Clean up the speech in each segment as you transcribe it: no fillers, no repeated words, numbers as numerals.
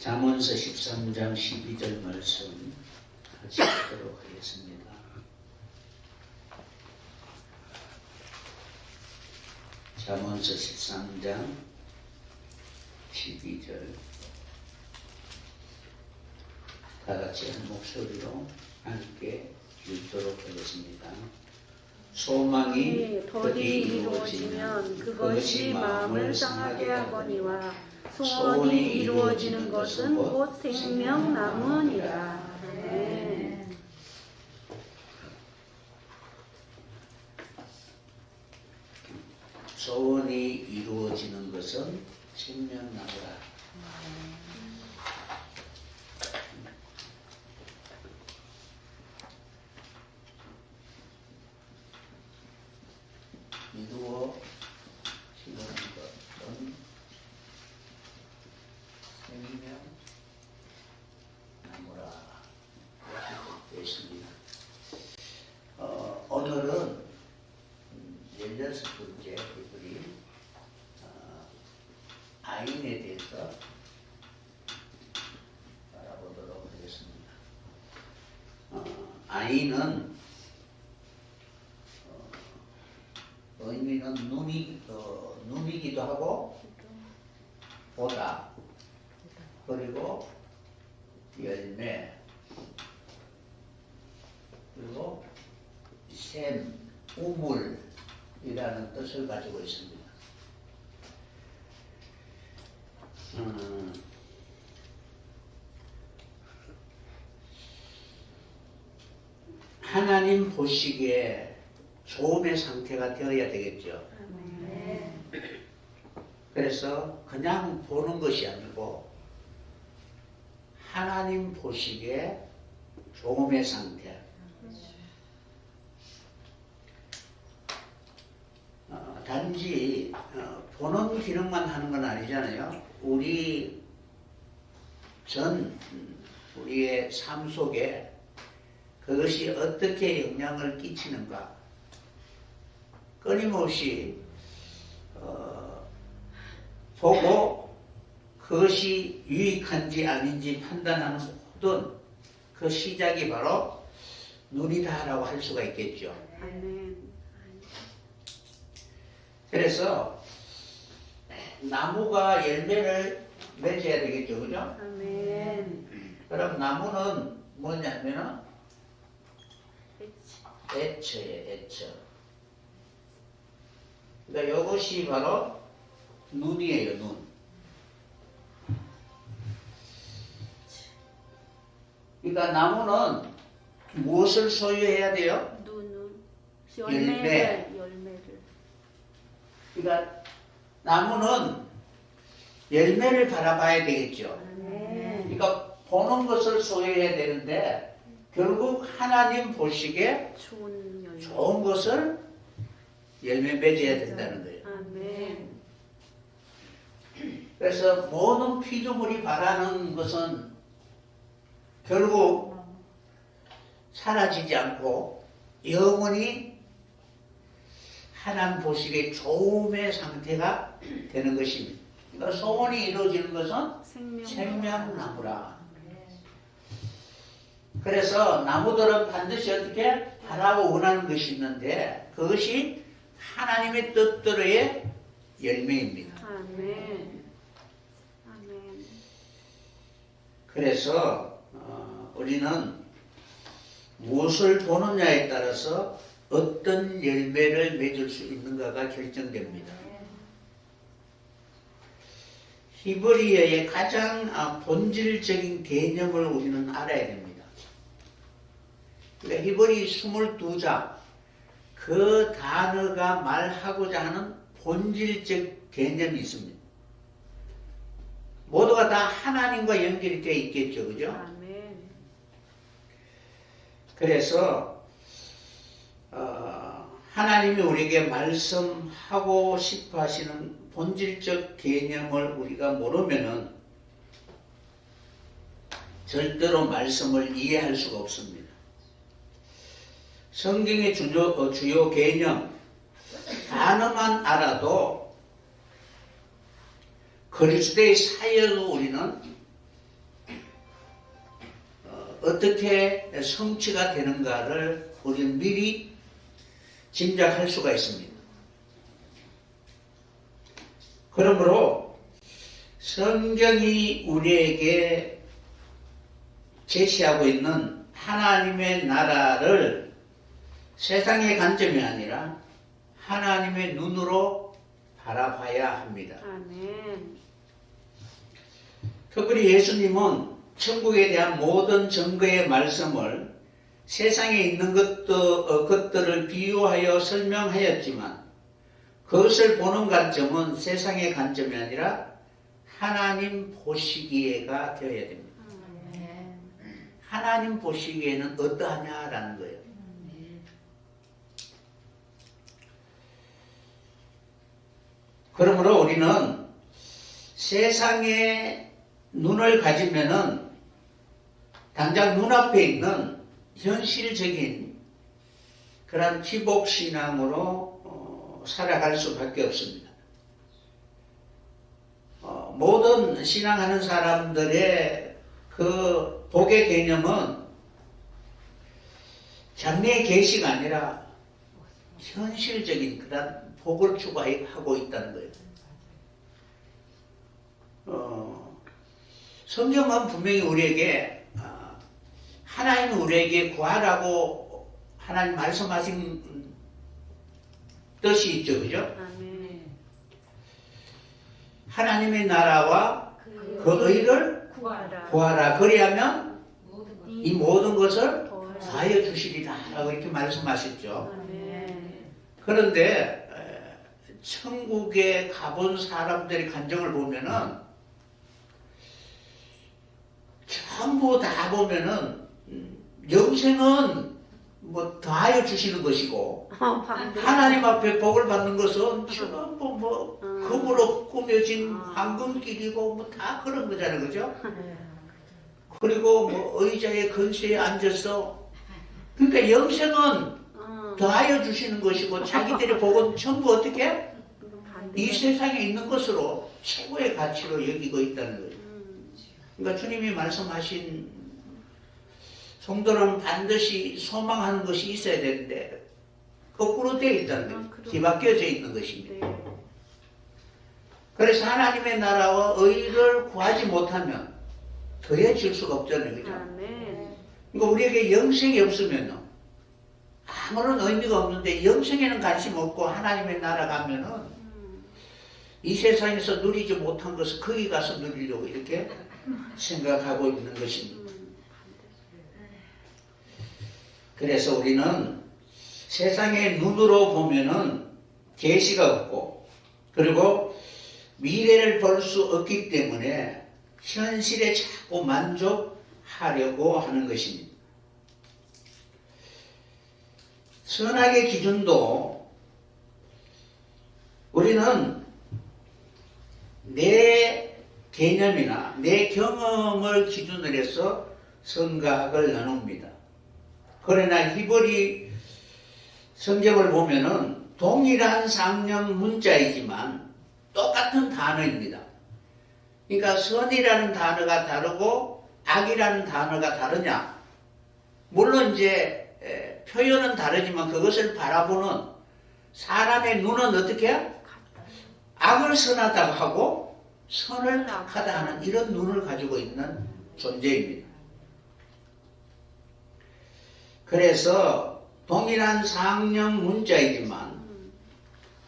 잠언서 13장 12절 말씀 같이 읽도록 하겠습니다. 잠언서 13장 12절 다 같이 한 목소리로 함께 읽도록 하겠습니다. 소망이 더디 이루어지면 그것이 마음을 상하게 하거니와 소원이 이루어지는 것은 곧 생명나무니라. 아멘. 소원이 이루어지는 것은 생명나무라. 이루어지는 것은 생명나무라. 이렇게 되어 있습니다. 오늘은 16번째 우리 아인에 대해서 알아보도록 하겠습니다. 아인은 의미는 눈이기도 하고 보다 그리고 열매 그리고 샘, 우물이라는 뜻을 가지고 있습니다. 하나님 보시기에 좋음의 상태가 되어야 되겠죠. 그래서 그냥 보는 것이 아니고 하나님 보시기에 좋음의 상태. 단지 보는 기능만 하는 건 아니잖아요. 우리의 삶 속에 그것이 어떻게 영향을 끼치는가 끊임없이 보고 그것이 유익한지 아닌지 판단하는 모든 그 시작이 바로 눈이다라고 할 수가 있겠죠. 그래서 나무가 열매를 맺어야 되겠죠, 그죠? 그럼 나무는 뭐냐면은 애처예요, 애처. 그러니까 이것이 바로 눈이에요, 눈. 그러니까 나무는 무엇을 소유해야 돼요? 열매를. 그러니까 나무는 열매를 바라봐야 되겠죠. 그러니까 보는 것을 소유해야 되는데 결국 하나님 보시기에 좋은 것을 열매 맺어야 된다는 거예요. 그래서 모든 피조물이 바라는 것은 결국 사라지지 않고 영원히 하나님 보시기에 좋음의 상태가 되는 것입니다. 그러니까 소원이 이루어지는 것은 생명나무라. 그래서 나무들은 반드시 어떻게 바라고 원하는 것이 있는데 그것이 하나님의 뜻대로의 열매입니다. 그래서 우리는 무엇을 보느냐에 따라서 어떤 열매를 맺을 수 있는가가 결정됩니다. 히브리어의 가장 본질적인 개념을 우리는 알아야 됩니다. 그러니까 히브리 22장 그 단어가 말하고자 하는 본질적 개념이 있습니다. 모두가 다 하나님과 연결이 되어 있겠죠, 그죠? 그래서 하나님이 우리에게 말씀하고 싶어 하시는 본질적 개념을 우리가 모르면은 절대로 말씀을 이해할 수가 없습니다. 성경의 주요 개념, 단어만 알아도 그리스도의 사역을 우리는 어떻게 성취가 되는가를 우리는 미리 짐작할 수가 있습니다. 그러므로 성경이 우리에게 제시하고 있는 하나님의 나라를 세상의 관점이 아니라 하나님의 눈으로 바라봐야 합니다. 아멘. 특별히 예수님은 천국에 대한 모든 증거의 말씀을 세상에 있는 것들을 비유하여 설명하였지만 그것을 보는 관점은 세상의 관점이 아니라 하나님 보시기에가 되어야 됩니다. 하나님 보시기에는 어떠하냐라는 거예요. 그러므로 우리는 세상에 눈을 가지면은 당장 눈앞에 있는 현실적인 그런 기복신앙으로 살아갈 수밖에 없습니다. 모든 신앙하는 사람들의 그 복의 개념은 장래의 계시가 아니라 현실적인 그런 복을 추구하고 있다는 거예요. 성경은 분명히 우리에게 하나님은 우리에게 구하라고 하나님 말씀하신 뜻이 있죠, 그죠? 아멘. 하나님의 나라와 그 의를 구하라. 그리하면 이 모든 것을 다하여 주시리라라고 이렇게 말씀하셨죠. 아멘. 그런데 천국에 가본 사람들의 간증을 보면은 전부 다 보면은 영생은 뭐 다하여 주시는 것이고 하나님 앞에 복을 받는 것은 전부 뭐 금으로 꾸며진 황금길이고 뭐 다 그런 거잖아요, 그죠? 그리고 뭐 의자에 근세에 앉아서 그러니까 영생은 더하여 주시는 것이고 자기들의 복은 전부 어떻게 이 세상에 있는 것으로 최고의 가치로 여기고 있다는 거예요. 그러니까 주님이 말씀하신 성도는 반드시 소망하는 것이 있어야 되는데 거꾸로 되어 있다는 거예요. 뒤바뀌어져 있는 것입니다. 그래서 하나님의 나라와 의를 구하지 못하면 더해질 수가 없잖아요, 그죠? 그러니까 우리에게 영생이 없으면 아무런 의미가 없는데 영생에는 관심 없고 하나님의 나라 가면은 이 세상에서 누리지 못한 것을 거기 가서 누리려고 이렇게 생각하고 있는 것입니다. 그래서 우리는 세상의 눈으로 보면은 계시가 없고 그리고 미래를 볼 수 없기 때문에 현실에 자꾸 만족하려고 하는 것입니다. 선악의 기준도 우리는 내 개념이나 내 경험을 기준으로 해서 선과 악을 나눕니다. 그러나 히브리 성경을 보면은 동일한 상형 문자이지만 똑같은 단어입니다. 그러니까 선이라는 단어가 다르고 악이라는 단어가 다르냐? 물론 이제 표현은 다르지만 그것을 바라보는 사람의 눈은 어떻게? 악을 선하다고 하고 선을 악하다 하는 이런 눈을 가지고 있는 존재입니다. 그래서 동일한 상형 문자이지만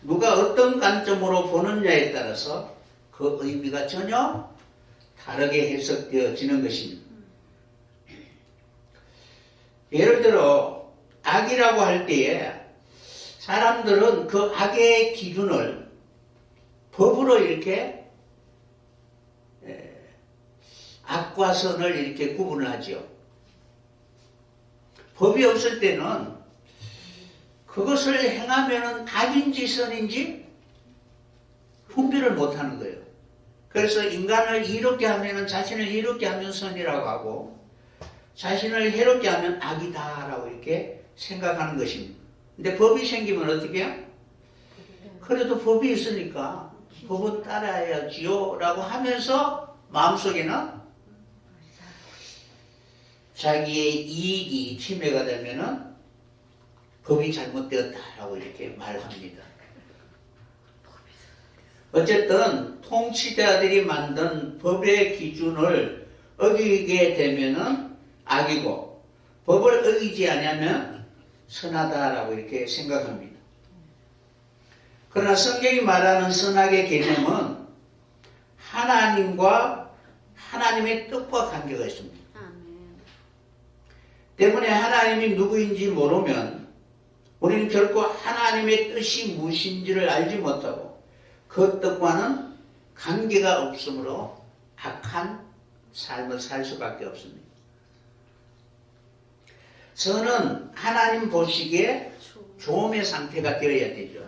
누가 어떤 관점으로 보느냐에 따라서 그 의미가 전혀 다르게 해석되어지는 것입니다. 예를 들어 악이라고 할 때에 사람들은 그 악의 기준을 법으로 이렇게 악과 선을 이렇게 구분을 하죠. 법이 없을 때는 그것을 행하면은 악인지 선인지 분별을 못하는 거예요. 그래서 인간을 이롭게 하면은 자신을 이롭게 하면 선이라고 하고 자신을 해롭게 하면 악이다라고 이렇게 생각하는 것입니다. 근데 법이 생기면 어떻게 해요? 그래도 법이 있으니까 법은 따라야지요 라고 하면서 마음속에는 자기의 이익이 침해가 되면은 법이 잘못되었다라고 이렇게 말합니다. 어쨌든 통치자들이 만든 법의 기준을 어기게 되면은 악이고 법을 어기지 않으면 선하다라고 이렇게 생각합니다. 그러나 성경이 말하는 선악의 개념은 하나님과 하나님의 뜻과 관계가 있습니다. 때문에 하나님이 누구인지 모르면 우리는 결코 하나님의 뜻이 무엇인지를 알지 못하고 그 뜻과는 관계가 없으므로 악한 삶을 살 수밖에 없습니다. 선은 하나님 보시기에 좋음의 상태가 되어야 되죠.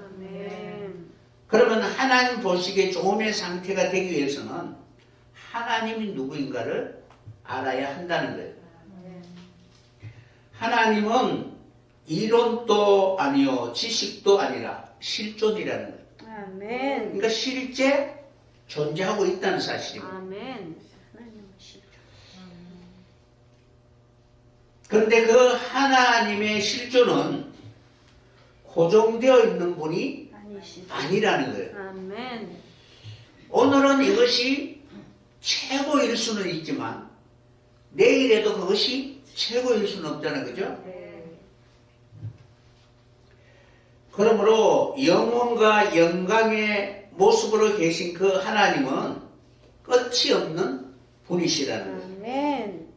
그러면 하나님 보시기에 좋음의 상태가 되기 위해서는 하나님이 누구인가를 알아야 한다는 거예요. 하나님은 이론도 아니요 지식도 아니라 실존이라는 거예요. 아멘. 그러니까 실제 존재하고 있다는 사실입니다. 아멘. 그런데 그 하나님의 실존은 고정되어 있는 분이 아니라는 거예요. 아멘. 오늘은 이것이 최고일 수는 있지만 내일에도 그것이 최고일 수는 없잖아요. 그죠? 그러므로 영혼과 영광의 모습으로 계신 그 하나님은 끝이 없는 분이시라는 거예요. 아멘.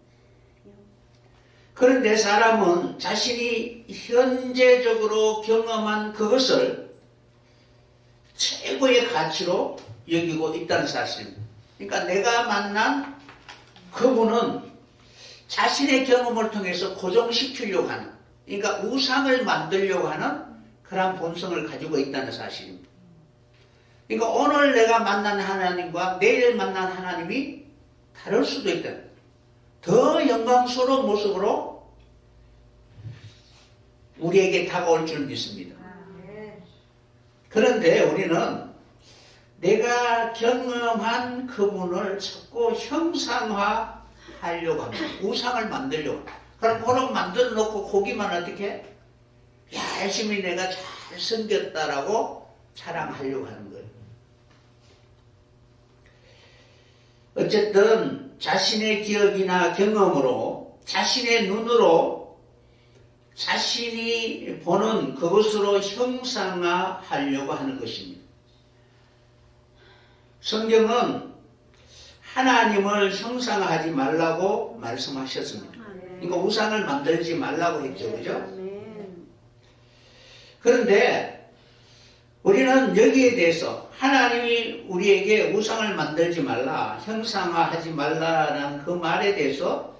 그런데 사람은 자신이 현재적으로 경험한 그것을 최고의 가치로 여기고 있다는 사실입니다. 그러니까 내가 만난 그분은 자신의 경험을 통해서 고정시키려고 하는, 그러니까 우상을 만들려고 하는 그런 본성을 가지고 있다는 사실입니다. 그러니까 오늘 내가 만난 하나님과 내일 만난 하나님이 다를 수도 있다. 더 영광스러운 모습으로 우리에게 다가올 줄 믿습니다. 그런데 우리는 내가 경험한 그분을 자꾸 형상화하려고 합니다. 우상을 만들려고 합니다. 그럼 그걸 만들어 놓고 거기만 어떻게 열심히 내가 잘 섬겼다라고 자랑하려고 하는 거예요. 어쨌든 자신의 기억이나 경험으로 자신의 눈으로 자신이 보는 그것으로 형상화하려고 하는 것입니다. 성경은 하나님을 형상화하지 말라고 말씀하셨습니다. 그러니까 우상을 만들지 말라고 했죠. 그죠? 그런데 우리는 여기에 대해서 하나님이 우리에게 우상을 만들지 말라, 형상화하지 말라라는 그 말에 대해서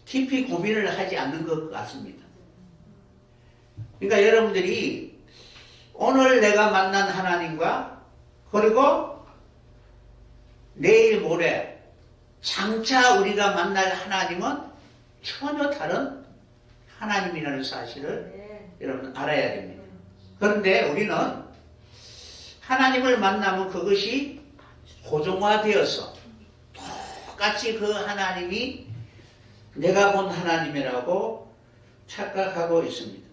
깊이 고민을 하지 않는 것 같습니다. 그러니까 여러분들이 오늘 내가 만난 하나님과 그리고 내일 모레 장차 우리가 만날 하나님은 전혀 다른 하나님이라는 사실을 여러분 알아야 됩니다. 그런데 우리는 하나님을 만나면 그것이 고정화되어서 똑같이 그 하나님이 내가 본 하나님이라고 착각하고 있습니다.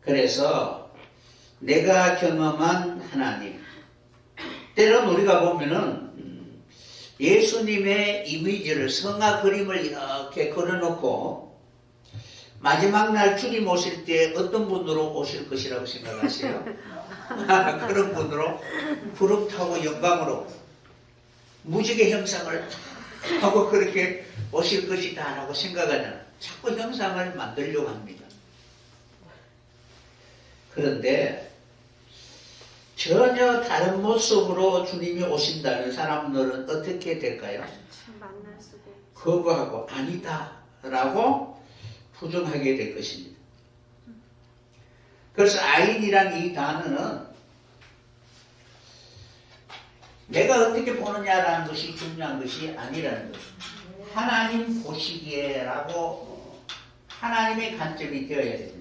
그래서 내가 경험한 하나님, 때론 우리가 보면은 예수님의 이미지를 성화 그림을 이렇게 그려놓고 마지막 날 주님 오실 때 어떤 분으로 오실 것이라고 생각하세요? 그런 분으로 구름 타고 영광으로 무지개 형상을 하고 그렇게 오실 것이다 라고 생각하잖아요. 자꾸 형상을 만들려고 합니다. 그런데 전혀 다른 모습으로 주님이 오신다는 사람들은 어떻게 될까요? 거부하고 아니다 라고 부정하게 될 것입니다. 그래서 아인이란 이 단어는 내가 어떻게 보느냐라는 것이 중요한 것이 아니라는 것입니다. 하나님 보시기에라고 하나님의 관점이 되어야 됩니다.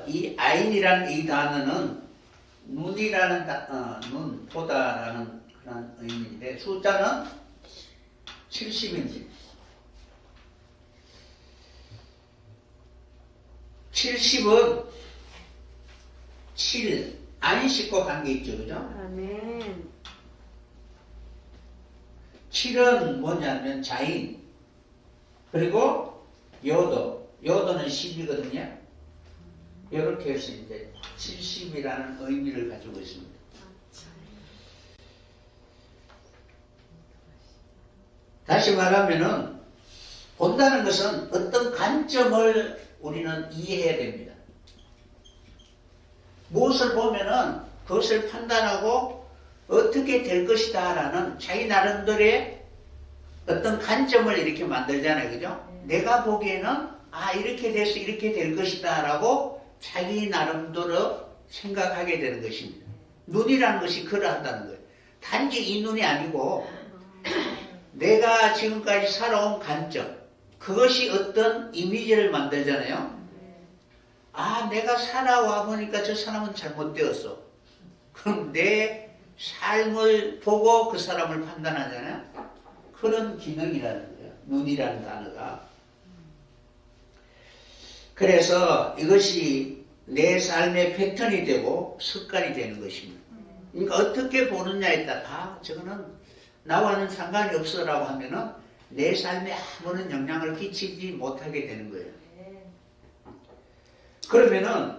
이 아인이라는 이 단어는 눈이라는 눈, 보다라는 그런 의미인데 숫자는 70입니다. 70은 7, 안식과 관계 있죠, 그죠? 아멘. 7은 뭐냐면 자인, 그리고 요도는 10이거든요. 이렇게 해서 이제 70이라는 의미를 가지고 있습니다. 다시 말하면은 본다는 것은 어떤 관점을 우리는 이해해야 됩니다. 무엇을 보면은 그것을 판단하고 어떻게 될 것이다 라는 자기 나름대로의 어떤 관점을 이렇게 만들잖아요. 그죠? 내가 보기에는 이렇게 돼서 이렇게 될 것이다 라고 자기 나름대로 생각하게 되는 것입니다. 눈이라는 것이 그러한다는 거예요. 단지 이 눈이 아니고 내가 지금까지 살아온 관점, 그것이 어떤 이미지를 만들잖아요. 내가 살아와 보니까 저 사람은 잘못되었어. 그럼 내 삶을 보고 그 사람을 판단하잖아요. 그런 기능이라는 거예요. 눈이라는 단어가. 그래서 이것이 내 삶의 패턴이 되고 습관이 되는 것입니다. 그러니까 어떻게 보느냐에 따라 저거는 나와는 상관이 없어라고 하면은 내 삶에 아무런 영향을 끼치지 못하게 되는 거예요. 그러면은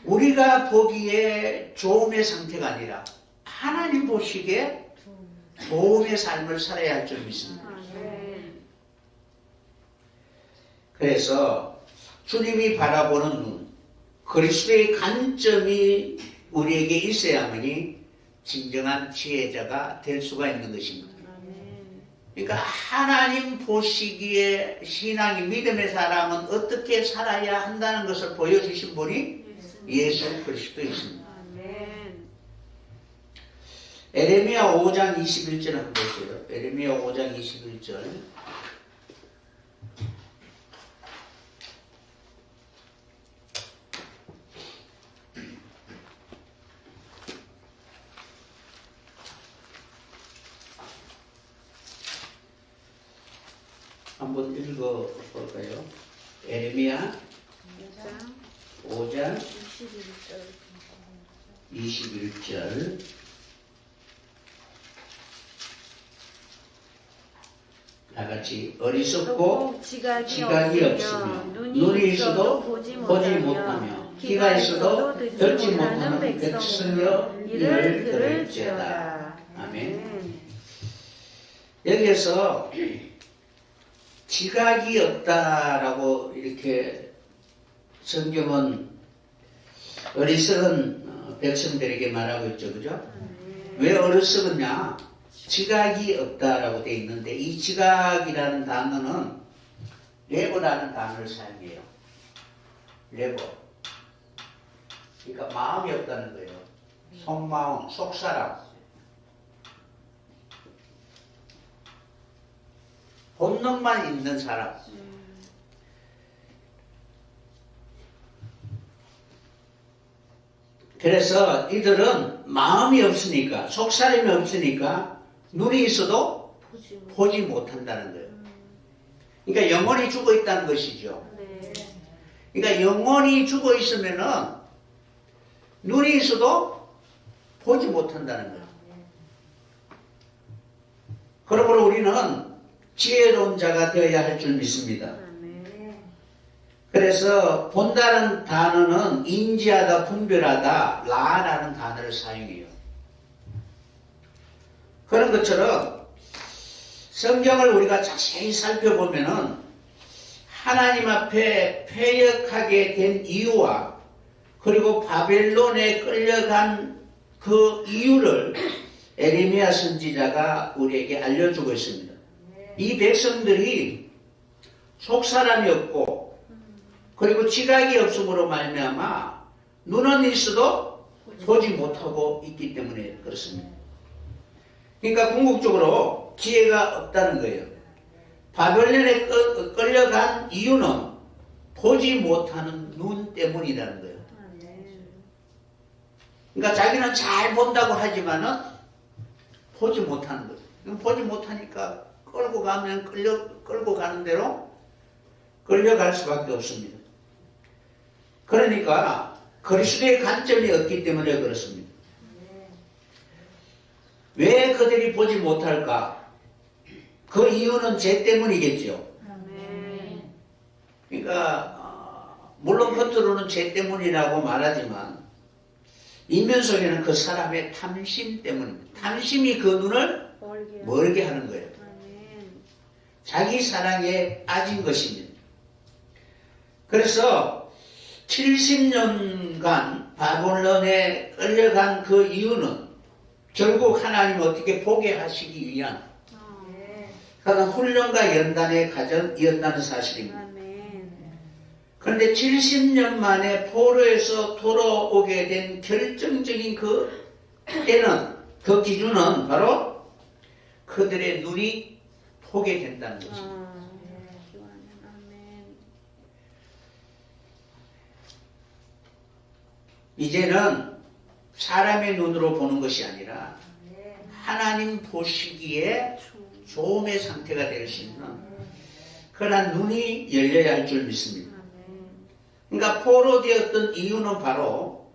우리가 보기에 좋음의 상태가 아니라 하나님 보시기에 좋음의 삶을 살아야 할 줄 믿습니다. 그래서 주님이 바라보는 눈, 그리스도의 관점이 우리에게 있어야만이 진정한 지혜자가 될 수가 있는 것입니다. 그러니까 하나님 보시기에 신앙이 믿음의 사람은 어떻게 살아야 한다는 것을 보여주신 분이 예수 그리스도이십니다. 에레미야 5장 21절 한번 보세요. 에레미야 5장 21절. 한번 읽어볼까요? 에레미야 5장 21절. 다같이 어리석고 지각이 없으며 눈이 있어도 보지 못하며 귀가 있어도 듣지 못하는 백성여 이를 들을지어다. 아멘. 여기에서 지각이 없다라고 이렇게 성경은 어리석은 백성들에게 말하고 있죠. 그죠? 왜 어리석었냐? 지각이 없다라고 되어 있는데 이 지각이라는 단어는 레버라는 단어를 사용해요. 레버. 그러니까 마음이 없다는 거예요. 속마음, 속사람. 본능만 있는 사람. 그래서 이들은 마음이 없으니까, 속사람이 없으니까 눈이 있어도 보지 못한다는 거예요. 그러니까 영혼이 죽어 있다는 것이죠. 그러니까 영혼이 죽어 있으면은 눈이 있어도 보지 못한다는 거예요. 그러므로 우리는 지혜로운 자가 되어야 할 줄 믿습니다. 그래서 본다는 단어는 인지하다, 분별하다, 라라는 단어를 사용해요. 그런 것처럼 성경을 우리가 자세히 살펴보면은 하나님 앞에 패역하게 된 이유와 그리고 바벨론에 끌려간 그 이유를 에레미야 선지자가 우리에게 알려주고 있습니다. 이 백성들이 속사람이 없고 그리고 지각이 없음으로 말미암아 눈은 있어도 보지 못하고 있기 때문에 그렇습니다. 그러니까 궁극적으로 지혜가 없다는 거예요. 바벨론에 끌려간 이유는 보지 못하는 눈 때문이라는 거예요. 그러니까 자기는 잘 본다고 하지만은 보지 못하는 거죠. 보지 못하니까 끌고 가면 끌고 가는 대로 끌려갈 수밖에 없습니다. 그러니까 그리스도의 관점이 없기 때문에 그렇습니다. 왜 그들이 보지 못할까? 그 이유는 죄 때문이겠죠. 그러니까 물론 겉으로는 죄 때문이라고 말하지만 이면 속에는 그 사람의 탐심 때문입니다. 탐심이 그 눈을 멀게 하는 거예요. 자기 사랑에 빠진 것입니다. 그래서 70년간 바벨론에 끌려간 그 이유는 결국 하나님 어떻게 보게 하시기 위한 그런 훈련과 연단의 과정이었다는 사실입니다. 그런데 70년 만에 포로에서 돌아오게 된 결정적인 그 때는, 그 기준은 바로 그들의 눈이 보게 된다는 것입니다. 이제는 사람의 눈으로 보는 것이 아니라 하나님 보시기에 조음의 상태가 될 수 있는 그러한 눈이 열려야 할 줄 믿습니다. 그러니까 포로되었던 이유는 바로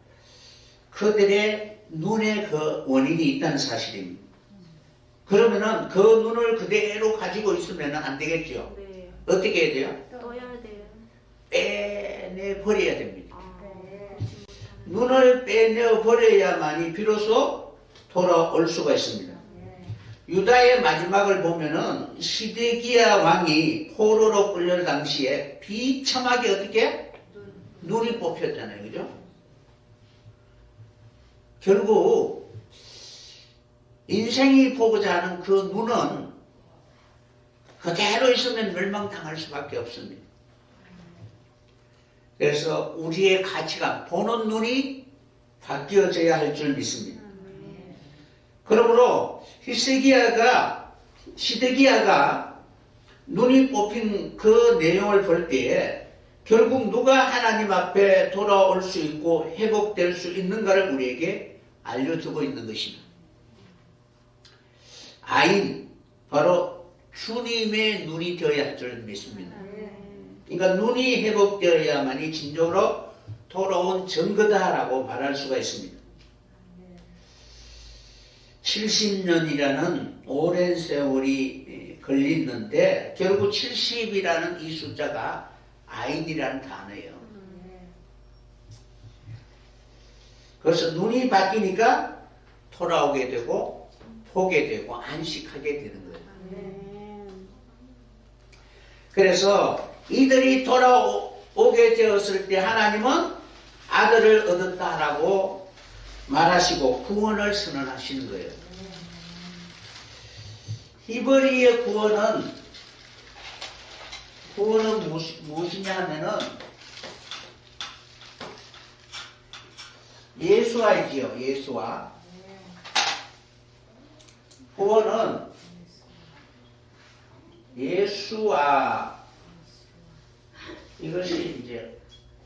그들의 눈에 그 원인이 있다는 사실입니다. 그러면은 그 눈을 그대로 가지고 있으면 안 되겠죠. 어떻게 해야 돼요? 떠야 돼요. 빼내 버려야 됩니다. 눈을 빼내어 버려야만이 비로소 돌아올 수가 있습니다. 유다의 마지막을 보면은 시드기야 왕이 포로로 끌려올 당시에 비참하게 어떻게 눈이 뽑혔잖아요. 그죠? 결국 인생이 보고자 하는 그 눈은 그대로 있으면 멸망당할 수밖에 없습니다. 그래서 우리의 가치가 보는 눈이 바뀌어져야 할 줄 믿습니다. 그러므로 시드기야가 눈이 뽑힌 그 내용을 볼 때에 결국 누가 하나님 앞에 돌아올 수 있고 회복될 수 있는가를 우리에게 알려주고 있는 것입니다. 아인, 바로 주님의 눈이 되어야 할 줄 믿습니다. 그러니까 눈이 회복되어야만이 진정으로 돌아온 증거다라고 말할 수가 있습니다. 70년이라는 오랜 세월이 걸리는데 결국 70이라는 이 숫자가 아인이라는 단어예요. 그래서 눈이 바뀌니까 돌아오게 되고 보게 되고 안식하게 되는 거예요. 그래서 이들이 돌아오게 되었을 때 하나님은 아들을 얻었다라고 말하시고 구원을 선언하시는 거예요. 히브리의 구원은 무엇이냐 하면은 예수와이지요. 예수와. 구원은 예수와, 이것이 이제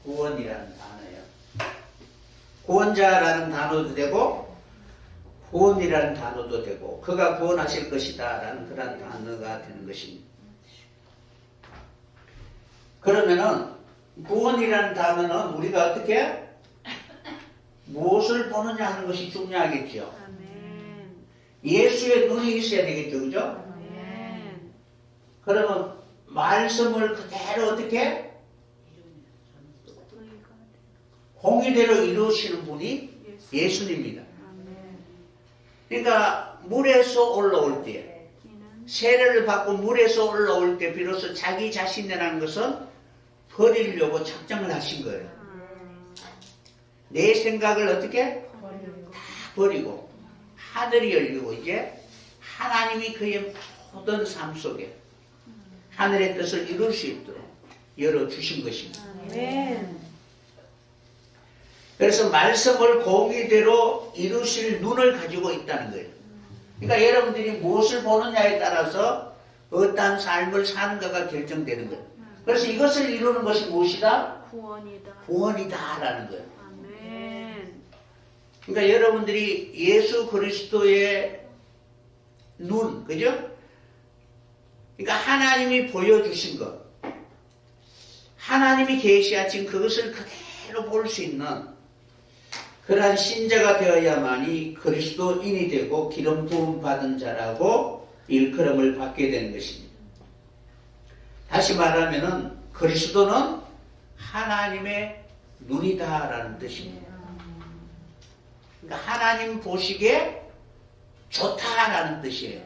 구원이라는 단어예요. 구원자라는 단어도 되고 구원이라는 단어도 되고 그가 구원하실 것이다 라는 그런 단어가 되는 것입니다. 그러면은 구원이라는 단어는 우리가 어떻게 무엇을 보느냐 하는 것이 중요하겠죠. 예수의 눈이 있어야 되겠죠. 그죠? 그러면 말씀을 그대로 어떻게 공의대로 이루시는 분이 예수님입니다. 그러니까 물에서 올라올 때, 세례를 받고 물에서 올라올 때 비로소 자기 자신이라는 것은 버리려고 작정을 하신 거예요. 내 생각을 어떻게? 다 버리고 하늘이 열리고 이제 하나님이 그의 모든 삶 속에 하늘의 뜻을 이룰 수 있도록 열어주신 것입니다. 그래서 말씀을 공의대로 이루실 눈을 가지고 있다는 거예요. 그러니까 여러분들이 무엇을 보느냐에 따라서 어떠한 삶을 사는가가 결정되는 거예요. 그래서 이것을 이루는 것이 무엇이다? 구원이다라는 거예요. 그러니까 여러분들이 예수 그리스도의 눈, 그죠? 그러니까 하나님이 보여주신 것, 하나님이 계시하신 그것을 그대로 볼 수 있는 그러한 신자가 되어야만이 그리스도인이 되고 기름 부음 받은 자라고 일컬음을 받게 되는 것입니다. 다시 말하면은 그리스도는 하나님의 눈이다라는 뜻입니다. 그러니까 하나님 보시기에 좋다라는 뜻이에요.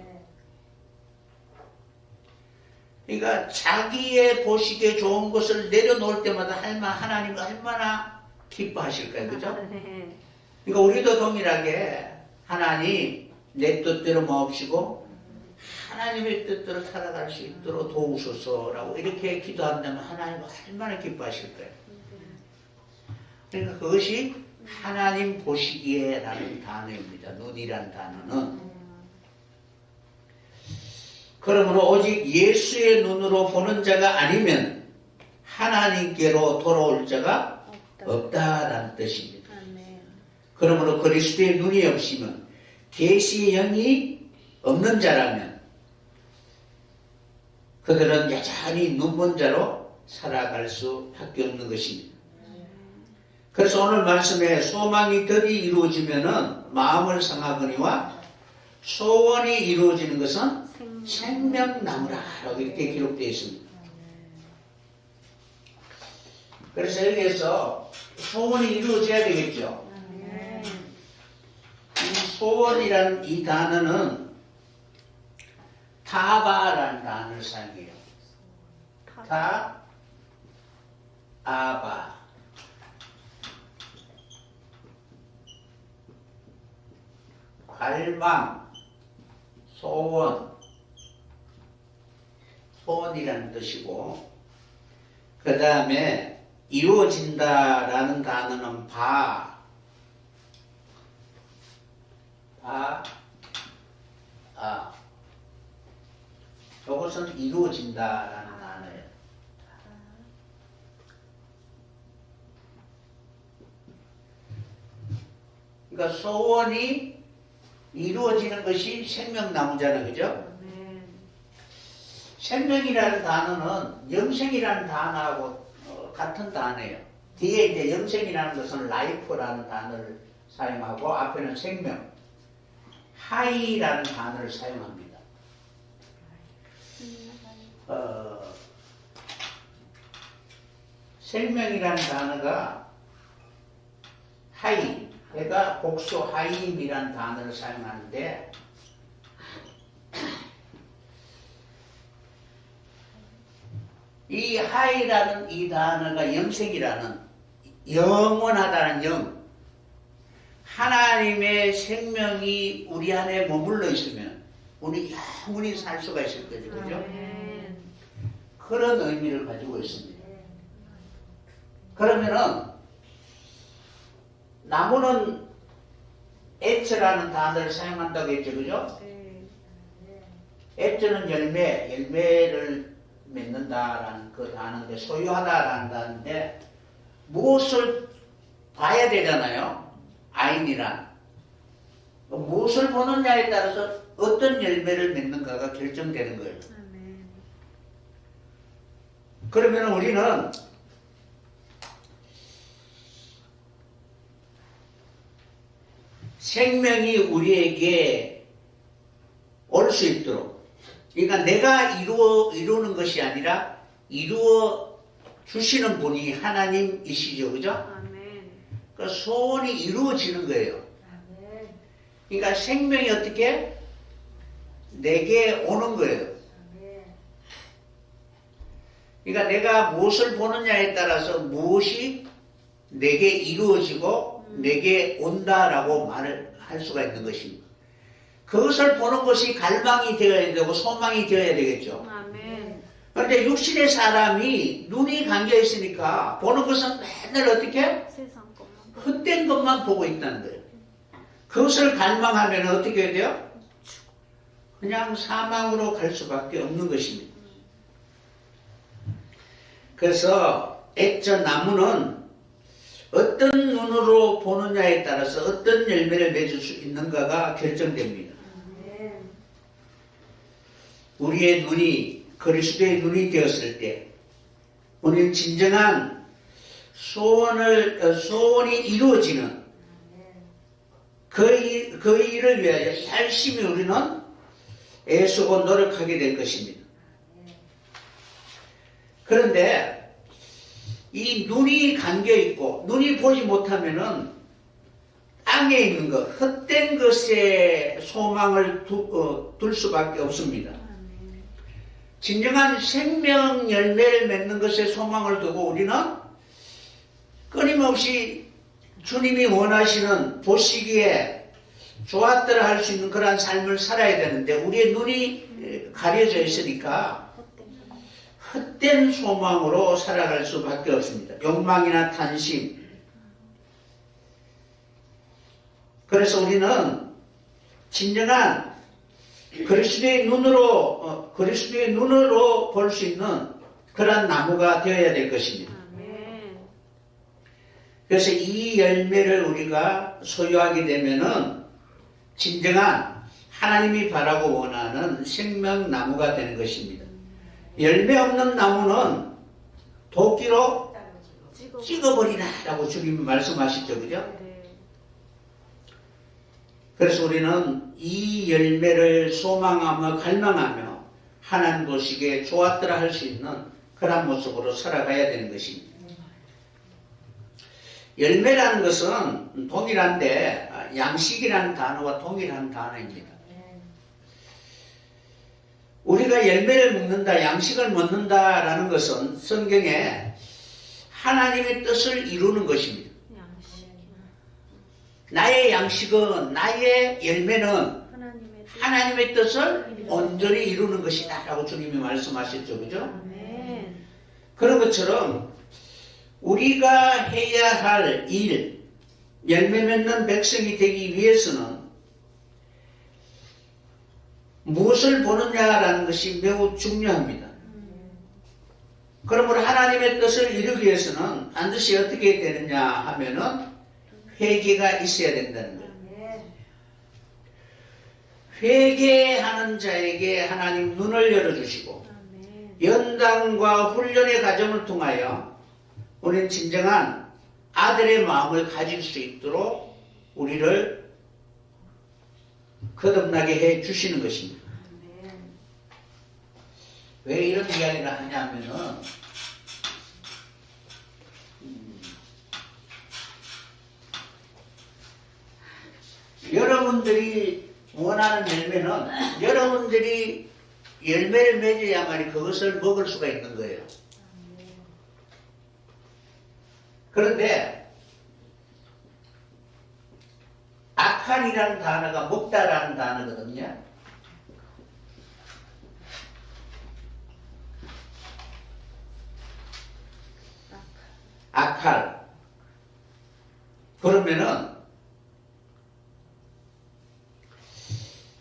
그러니까 자기의 보시기에 좋은 것을 내려놓을 때마다 하나님 얼마나 기뻐하실까요? 그죠? 그러니까 우리도 동일하게 하나님 내 뜻대로 마옵시고 하나님의 뜻대로 살아갈 수 있도록 도우소서라고 이렇게 기도한다면 하나님 얼마나 기뻐하실까요? 그러니까 그것이 하나님 보시기에 라는 단어입니다. 눈이란 단어는. 그러므로 오직 예수의 눈으로 보는 자가 아니면 하나님께로 돌아올 자가 없다라는 뜻입니다. 그러므로 그리스도의 눈이 없으면 계시의 영이 없는 자라면 그들은 여전히 눈먼 자로 살아갈 수밖에 없는 것입니다. 그래서 오늘 말씀에 소망이 덜이 이루어지면은 마음을 상하거니와 소원이 이루어지는 것은 생명나무라라고 이렇게 기록되어 있습니다. 그래서 여기에서 소원이 이루어져야 되겠죠. 이 소원이라는 이 단어는 타바라는 단어를 사용해요. 아바. 갈망, 소원이라는 뜻이고, 그 다음에 이루어진다라는 단어는 저것은 이루어진다라는 단어예요. 그러니까 소원이 이루어지는 것이 생명나무잖아요. 그죠? 생명이라는 단어는 영생이라는 단어하고 같은 단어예요. 뒤에 이제 영생이라는 것은 라이프라는 단어를 사용하고 앞에는 생명, 하이라는 단어를 사용합니다. 생명이라는 단어가 하이, 내가 복수 하임이라는 단어를 사용하는데 이 하이라는 이 단어가 영생이라는 영원하다는 영, 하나님의 생명이 우리 안에 머물러 있으면 우리 영원히 살 수가 있을 거죠. 그죠? 그런 의미를 가지고 있습니다. 그러면은 나무는 애처라는 단어를 사용한다고 했죠. 그죠? 애처는 열매를 맺는다라는 그 단어인데, 소유하다라는 단어인데, 무엇을 봐야 되잖아요. 아인이란. 무엇을 보느냐에 따라서 어떤 열매를 맺는가가 결정되는 거예요. 그러면 우리는 생명이 우리에게 올 수 있도록, 그러니까 내가 이루는 것이 아니라 이루어 주시는 분이 하나님이시죠. 그죠? 그 소원이 이루어지는 거예요. 그러니까 생명이 어떻게 내게 오는 거예요. 그러니까 내가 무엇을 보느냐에 따라서 무엇이 내게 이루어지고 내게 온다라고 말을 할 수가 있는 것입니다. 그것을 보는 것이 갈망이 되어야 되고 소망이 되어야 되겠죠. 그런데 육신의 사람이 눈이 감겨 있으니까 보는 것은 맨날 어떻게? 헛된 것만 보고 있다는 거예요. 그것을 갈망하면 어떻게 해야 돼요? 그냥 사망으로 갈 수밖에 없는 것입니다. 그래서 액젓 나무는 어떤 눈으로 보느냐에 따라서 어떤 열매를 맺을 수 있는가가 결정됩니다. 우리의 눈이 그리스도의 눈이 되었을 때 우리는 진정한 소원이 이루어지는 그 일을 위하여 열심히 우리는 애쓰고 노력하게 될 것입니다. 그런데 이 눈이 감겨있고 눈이 보지 못하면은 땅에 있는 것, 헛된 것에 소망을 둘 수밖에 없습니다. 진정한 생명 열매를 맺는 것에 소망을 두고 우리는 끊임없이 주님이 원하시는 보시기에 좋았더라 할 수 있는 그러한 삶을 살아야 되는데 우리의 눈이 가려져 있으니까 헛된 소망으로 살아갈 수밖에 없습니다. 욕망이나 탐심. 그래서 우리는 진정한 그리스도의 눈으로 볼 수 있는 그러한 나무가 되어야 될 것입니다. 그래서 이 열매를 우리가 소유하게 되면은 진정한 하나님이 바라고 원하는 생명나무가 되는 것입니다. 열매 없는 나무는 도끼로 찍어버리라라고 주님이 말씀하시죠. 그죠? 그래서 우리는 이 열매를 소망하며 갈망하며 하나님 보시기에 좋았더라 할 수 있는 그런 모습으로 살아가야 되는 것입니다. 열매라는 것은 동일한데 양식이라는 단어와 동일한 단어입니다. 우리가 열매를 먹는다, 양식을 먹는다라는 것은 성경에 하나님의 뜻을 이루는 것입니다. 나의 양식은, 나의 열매는 하나님의 뜻을 온전히 이루는 것이다 라고 주님이 말씀하셨죠. 그죠? 그런 것처럼 우리가 해야 할 일, 열매 맺는 백성이 되기 위해서는 무엇을 보느냐라는 것이 매우 중요합니다. 그러므로 하나님의 뜻을 이루기 위해서는 반드시 어떻게 되느냐 하면은 회개가 있어야 된다는 거예요. 회개하는 자에게 하나님 눈을 열어주시고 연단과 훈련의 과정을 통하여 우리는 진정한 아들의 마음을 가질 수 있도록 우리를 거듭나게 해 주시는 것입니다. 왜 이런 이야기를 하냐면은 여러분들이 원하는 열매는 여러분들이 열매를 맺어야만이 그것을 먹을 수가 있는 거예요. 그런데 악한이라는 단어가 먹다라는 단어거든요. 악할. 그러면은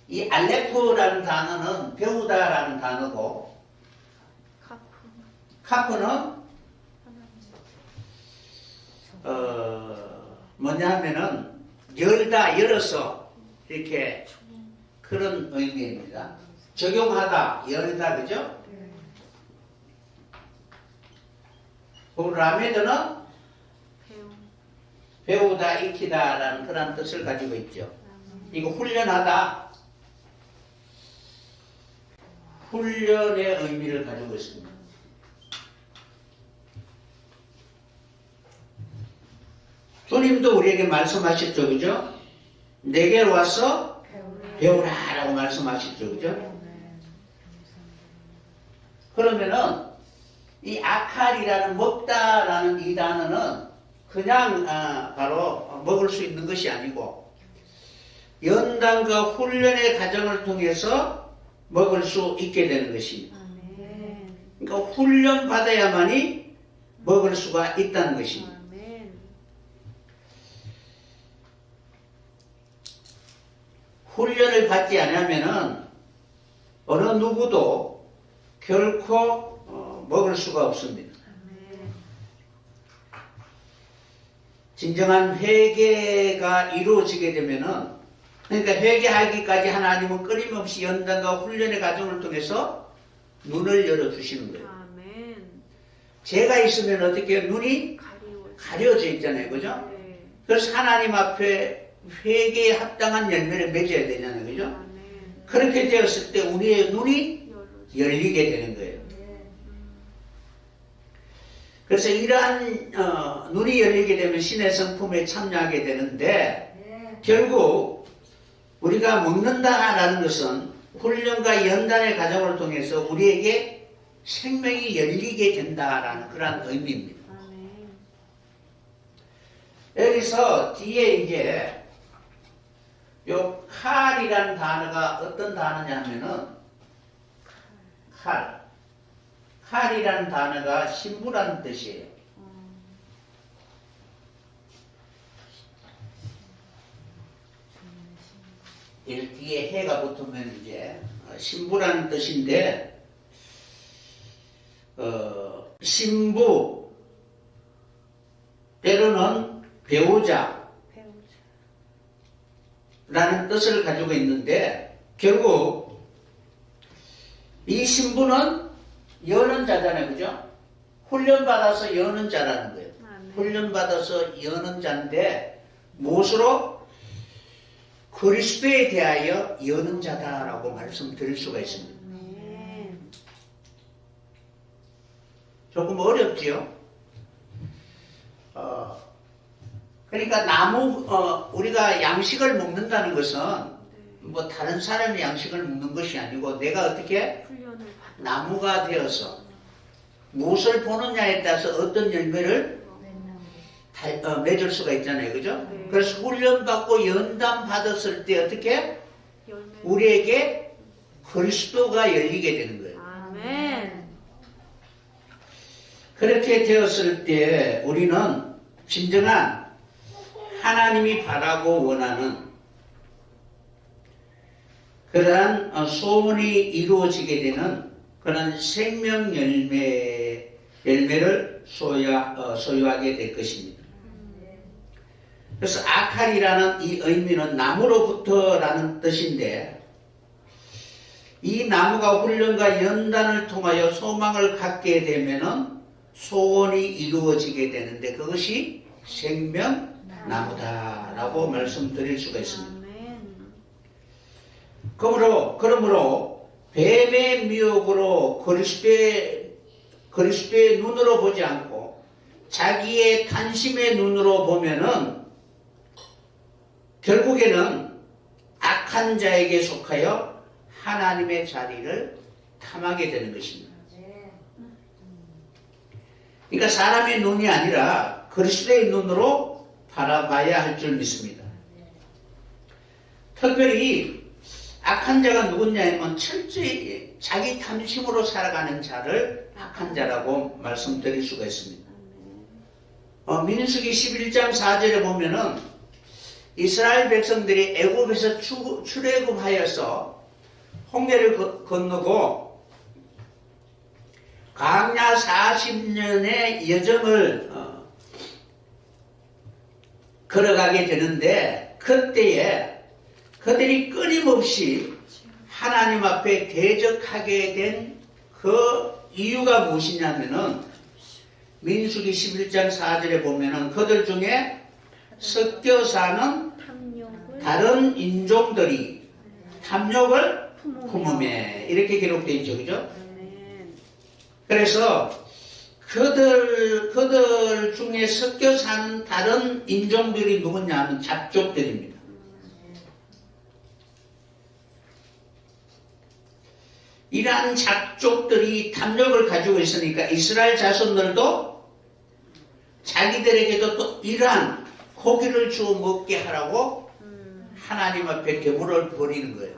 이 알레프라는 단어는 배우다라는 단어고 카프는 뭐냐 하면은 열다, 열어서 이렇게 그런 의미입니다. 적용하다, 열다, 그죠? 그리고 라메드는 배우다, 익히다라는 그런 뜻을 가지고 있죠. 이거 훈련하다, 훈련의 의미를 가지고 있습니다. 주님도 우리에게 말씀하셨죠, 그죠? 내게 와서 배우라 라고 말씀하셨죠, 그죠? 그러면은 이 아칼이라는 먹다라는 이 단어는 그냥 바로 먹을 수 있는 것이 아니고 연단과 훈련의 과정을 통해서 먹을 수 있게 되는 것입니다. 그러니까 훈련 받아야만이 먹을 수가 있다는 것입니다. 훈련을 받지 않으면은 어느 누구도 결코 먹을 수가 없습니다. 진정한 회개가 이루어지게 되면은 그러니까 회개하기까지 하나님은 끊임없이 연단과 훈련의 과정을 통해서 눈을 열어주시는 거예요. 아멘. 죄가 있으면 어떻게 해요? 눈이 가려져 있잖아요. 그죠? 네. 그래서 하나님 앞에 회개에 합당한 열매를 맺어야 되잖아요. 그죠? 아멘. 그렇게 되었을 때 우리의 눈이 열어주- 열리게 되는 거예요. 그래서 이러한 눈이 열리게 되면 신의 성품에 참여하게 되는데 결국 우리가 먹는다라는 것은 훈련과 연단의 과정을 통해서 우리에게 생명이 열리게 된다라는 그런 의미입니다. 아멘. 여기서 뒤에 이제 요 칼이라는 단어가 어떤 단어냐면은 칼이라는 단어가 신부라는 뜻이에요. 이 뒤에 해가 붙으면 이제 신부라는 뜻인데 신부 때로는 배우자라는 뜻을 가지고 있는데 결국 이 신부는 여는 자잖아요. 그죠? 훈련받아서 여는 자라는 거예요. 아멘. 훈련받아서 여는 자인데 무엇으로? 그리스도에 대하여 여는 자다라고 말씀드릴 수가 있습니다. 아멘. 조금 어렵지요? 그러니까 우리가 양식을 먹는다는 것은 뭐 다른 사람의 양식을 먹는 것이 아니고 내가 어떻게 훈련을 받아. 나무가 되어서 무엇을 보느냐에 따라서 어떤 열매를 맺을 수가 있잖아요. 그죠? 네. 그래서 훈련받고 연단 받았을 때 어떻게 열매. 우리에게 그리스도가 열리게 되는 거예요. 아멘. 그렇게 되었을 때 우리는 진정한 하나님이 바라고 원하는 그러한 소원이 이루어지게 되는 그런 생명 열매를 소유하게 될 것입니다. 그래서 아칼이라는 이 의미는 나무로부터라는 뜻인데 이 나무가 훈련과 연단을 통하여 소망을 갖게 되면은 소원이 이루어지게 되는데 그것이 생명나무다라고 말씀드릴 수가 있습니다. 아멘. 그러므로 뱀의 미혹으로 그리스도의 눈으로 보지 않고 자기의 탄심의 눈으로 보면은 결국에는 악한 자에게 속하여 하나님의 자리를 탐하게 되는 것입니다. 그러니까 사람의 눈이 아니라 그리스도의 눈으로 바라봐야 할 줄 믿습니다. 특별히 악한 자가 누구냐면 철저히 자기 탐심으로 살아가는 자를 악한 자라고 말씀드릴 수가 있습니다. 민수기 11장 4절에 보면은 이스라엘 백성들이 애굽에서 출애굽하여서 홍해를 건너고 광야 40년의 여정을 걸어가게 되는데 그때에 그들이 끊임없이 하나님 앞에 대적하게 된 그 이유가 무엇이냐면은 민수기 11장 4절에 보면은 그들 중에 섞여 사는 다른 인종들이 탐욕을 품음에 이렇게 기록되어 있죠. 그죠? 그래서 그들 중에 섞여 사는 다른 인종들이 누구냐 하면 잡족들입니다. 이러한 잡족들이 탐욕을 가지고 있으니까 이스라엘 자손들도 자기들에게도 또 이러한 고기를 주어 먹게 하라고 하나님 앞에 계물을 벌이는 거예요.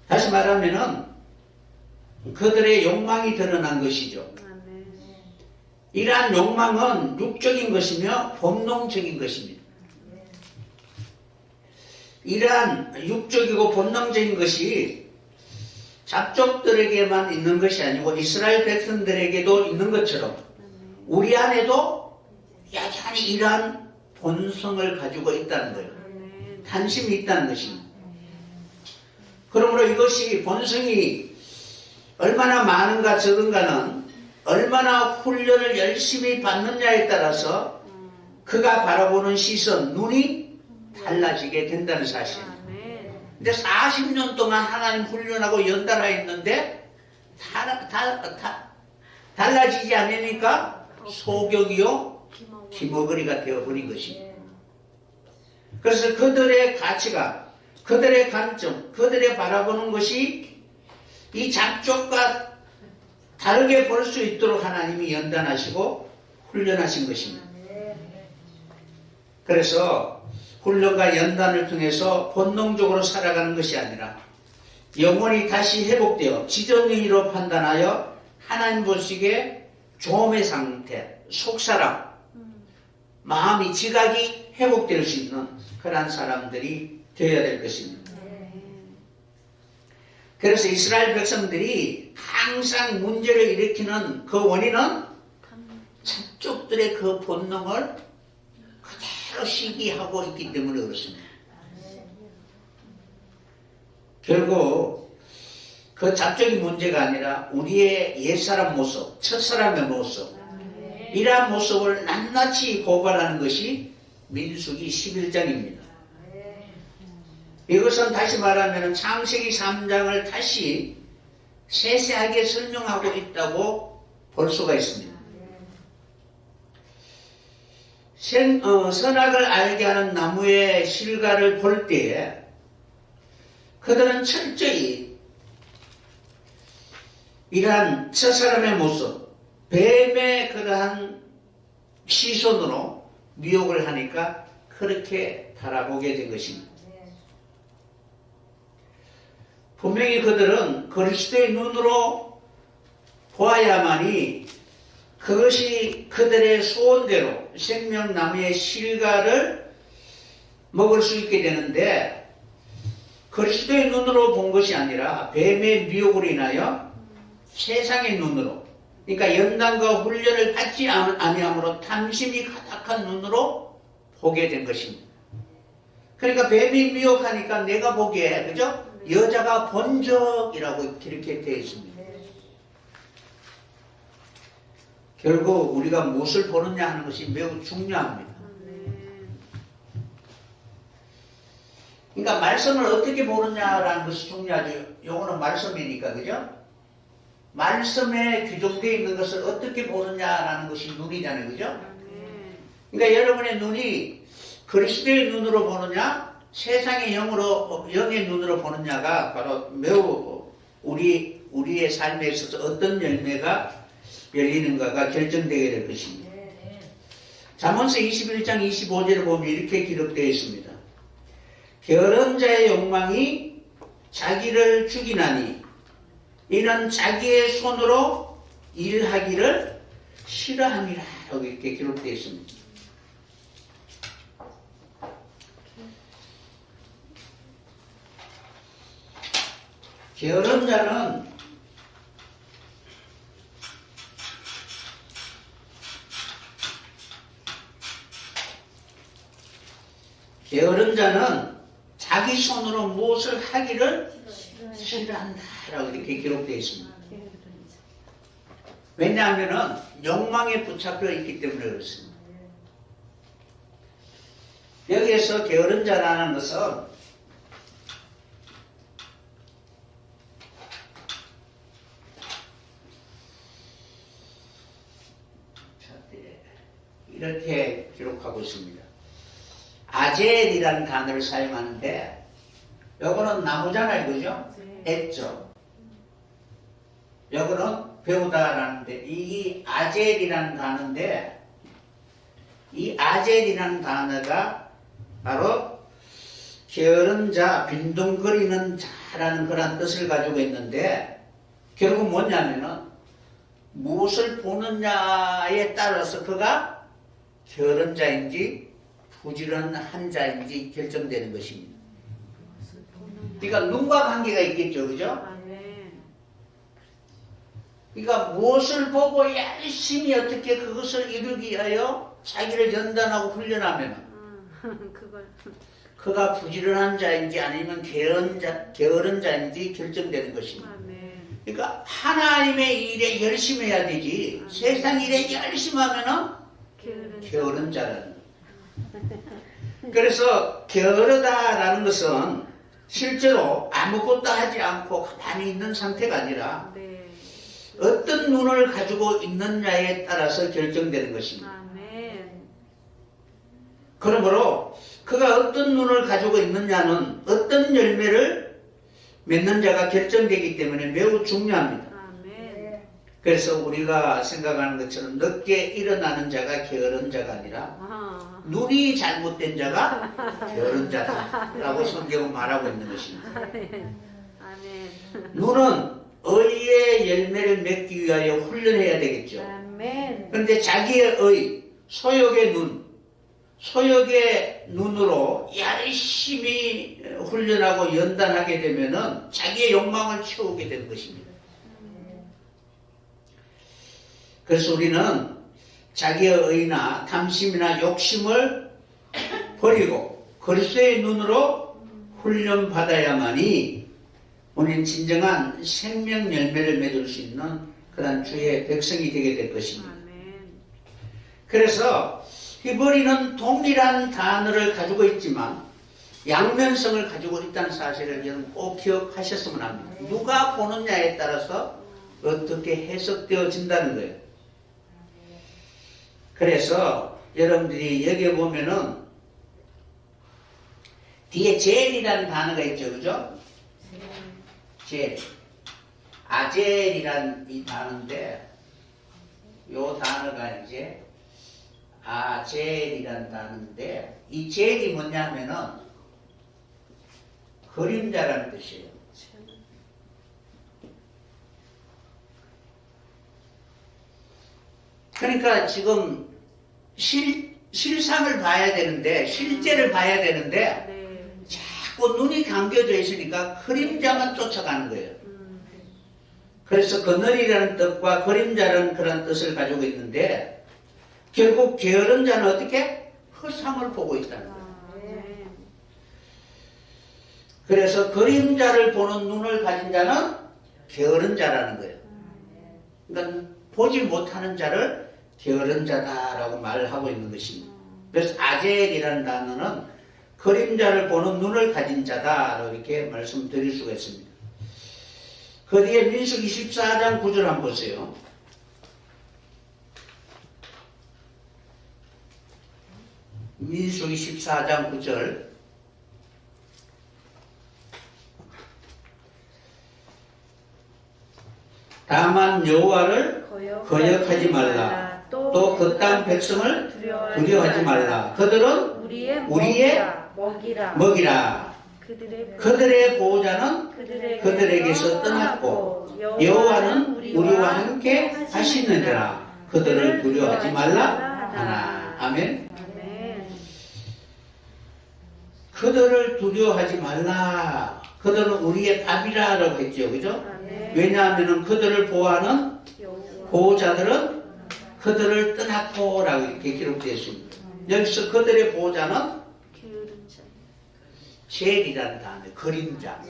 다시 말하면은 그들의 욕망이 드러난 것이죠. 이러한 욕망은 육적인 것이며 본능적인 것입니다. 이러한 육적이고 본능적인 것이 잡족들에게만 있는 것이 아니고 이스라엘 백성들에게도 있는 것처럼 우리 안에도 여전히 이러한 본성을 가지고 있다는 거예요. 아멘. 탄심이 있다는 것입니다. 그러므로 이것이 본성이 얼마나 많은가 적은가는 얼마나 훈련을 열심히 받느냐에 따라서 그가 바라보는 시선, 눈이 달라지게 된다는 사실입니다. 아멘. 근데 40년 동안 하나님 훈련하고 연달아했는데 달라지지 않으니까 소격이요 기머거리가 되어버린 것입니다. 그래서 그들의 가치가, 그들의 관점, 그들의 바라보는 것이 이 잡족과 다르게 볼 수 있도록 하나님이 연단하시고 훈련하신 것입니다. 그래서 훈련과 연단을 통해서 본능적으로 살아가는 것이 아니라 영혼이 다시 회복되어 지정의로 판단하여 하나님 보시기에 조음의 상태, 속사람, 마음이 지각이 회복될 수 있는 그러한 사람들이 되어야 될 것입니다. 그래서 이스라엘 백성들이 항상 문제를 일으키는 그 원인은 잡족들의 그 본능을 그대로 시기하고 있기 때문에 그렇습니다. 결국 그 잡족이 문제가 아니라 우리의 옛사람 모습, 첫사람의 모습, 이러한 모습을 낱낱이 고발하는 것이 민수기 11장입니다. 이것은 다시 말하면 창세기 3장을 다시 세세하게 설명하고 있다고 볼 수가 있습니다. 선악을 알게 하는 나무의 실과를 볼 때에 그들은 철저히 이러한 첫사람의 모습, 뱀의 그러한 시선으로 미혹을 하니까 그렇게 바라보게 된 것입니다. 분명히 그들은 그리스도의 눈으로 보아야만이 그것이 그들의 소원대로 생명나무의 실과를 먹을 수 있게 되는데 그리스도의 눈으로 본 것이 아니라 뱀의 미혹으로 인하여 세상의 눈으로, 그러니까 연단과 훈련을 받지 아니함으로 탐심이 가득한 눈으로 보게 된 것입니다. 그러니까 뱀이 미혹하니까 내가 보기에, 그죠? 여자가 번적이라고 이렇게 되어 있습니다. 결국 우리가 무엇을 보느냐 하는 것이 매우 중요합니다. 그러니까 말씀을 어떻게 보느냐라는 것이 중요하죠. 요거는 말씀이니까, 그죠? 말씀에 규정되어 있는 것을 어떻게 보느냐라는 것이 눈이잖아요, 그죠? 그러니까 여러분의 눈이 그리스도의 눈으로 보느냐, 세상의 영의 눈으로 보느냐가 바로 매우 우리의 삶에 있어서 어떤 열매가 열리는가가 결정되게 될 것입니다. 잠언서 21장 25절을 보면 이렇게 기록되어 있습니다. 게으른 자의 욕망이 자기를 죽이나니 이는 자기의 손으로 일하기를 싫어함이라 라고 이렇게 기록되어 있습니다. 게으른 자는 자기 손으로 무엇을 하기를 싫어한다라고 이렇게 기록되어 있습니다. 왜냐하면 욕망에 붙잡혀 있기 때문에 그렇습니다. 여기에서 게으른 자라는 것은 이렇게 기록하고 있습니다. 아젤이라는 단어를 사용하는데 요거는 나무잖아요, 그죠? 애죠. 요거는 배우다라는데 이 아젤이라는 단어인데 이 아젤이라는 단어가 바로 게으른 자, 빈둥거리는 자라는 그런 뜻을 가지고 있는데 결국 뭐냐면은 무엇을 보느냐에 따라서 그가 게으른 자인지 부지런한 자인지 결정되는 것입니다. 그러니까 눈과 관계가 있겠죠, 그죠? 그러니까 무엇을 보고 열심히 어떻게 그것을 이루기 위하여 자기를 연단하고 훈련하면 그걸. 그가 부지런한 자인지 아니면 게으른 자인지 결정되는 것입니다. 아멘. 그러니까 하나님의 일에 열심히 해야 되지 세상 일에 열심히 하면은 게으른 자라는 거예요. 그래서 게으르다라는 것은 실제로 아무것도 하지 않고 가만히 있는 상태가 아니라 네. 어떤 눈을 가지고 있느냐에 따라서 결정되는 것입니다. 아멘. 그러므로 그가 어떤 눈을 가지고 있느냐는 어떤 열매를 맺는 자가 결정되기 때문에 매우 중요합니다. 아멘. 그래서 우리가 생각하는 것처럼 늦게 일어나는 자가 게으른 자가 아니라 아. 눈이 잘못된 자가 게으른 자다라고 성경은 말하고 있는 것입니다. 아멘. 아멘. 눈은 의의 열매를 맺기 위하여 훈련해야 되겠죠. 아멘. 그런데 자기의 의, 소욕의 눈으로 열심히 훈련하고 연단하게 되면은 자기의 욕망을 채우게 되는 것입니다. 그래서 우리는 자기의 의나 탐심이나 욕심을 버리고 그리스도의 눈으로 훈련받아야만이 우리는 진정한 생명 열매를 맺을 수 있는 그런 주의 백성이 되게 될 것입니다. 아멘. 그래서 히브리는 동일한 단어를 가지고 있지만 양면성을 가지고 있다는 사실을 여러분 꼭 기억하셨으면 합니다. 누가 보느냐에 따라서 어떻게 해석되어진다는 거예요. 그래서 여러분들이 여기에 보면은 뒤에 젤이라는 단어가 있죠, 그죠? 젤. 아젤이란 이 단어인데, 요 단어가 이제 아젤이란 단어인데, 이 젤이 뭐냐면은 그림자라는 뜻이에요. 그러니까 지금 실상을 봐야 되는데, 실제를 봐야 되는데, 네. 자꾸 눈이 감겨져 있으니까 그림자만 쫓아가는 거예요. 그래서 그늘이라는 뜻과 그림자라는 그런 뜻을 가지고 있는데, 결국 게으른 자는 어떻게? 허상을 보고 있다는 거예요. 아멘. 그래서 그림자를 보는 눈을 가진 자는 게으른 자라는 거예요. 그러니까 보지 못하는 자를 게으른 자다라고 말을 하고 있는 것입니다. 그래서 아젤이라는 단어는 그림자를 보는 눈을 가진 자다라고 이렇게 말씀드릴 수가 있습니다. 그 뒤에 민수기 14장 9절 한번 보세요. 민수기 14장 9절. 다만 여호와를 거역하지 말라. 또 그 땅 백성을 두려워하지 말라. 그들은 우리의 먹이라. 그들의 보호자는 그들에게서 떠났고 여호와는 우리와 함께 하시느니라. 그들을 두려워하지 말라 하나. 아멘. 그들을 두려워하지 말라. 그들은 우리의 밥이라고 했죠. 그죠? 왜냐하면 그들을 보호하는 보호자들은 그들을 떠났고 라고 이렇게 기록되어 있습니다. 여기서 그들의 보호자는 젤이라는 단어, 그림자.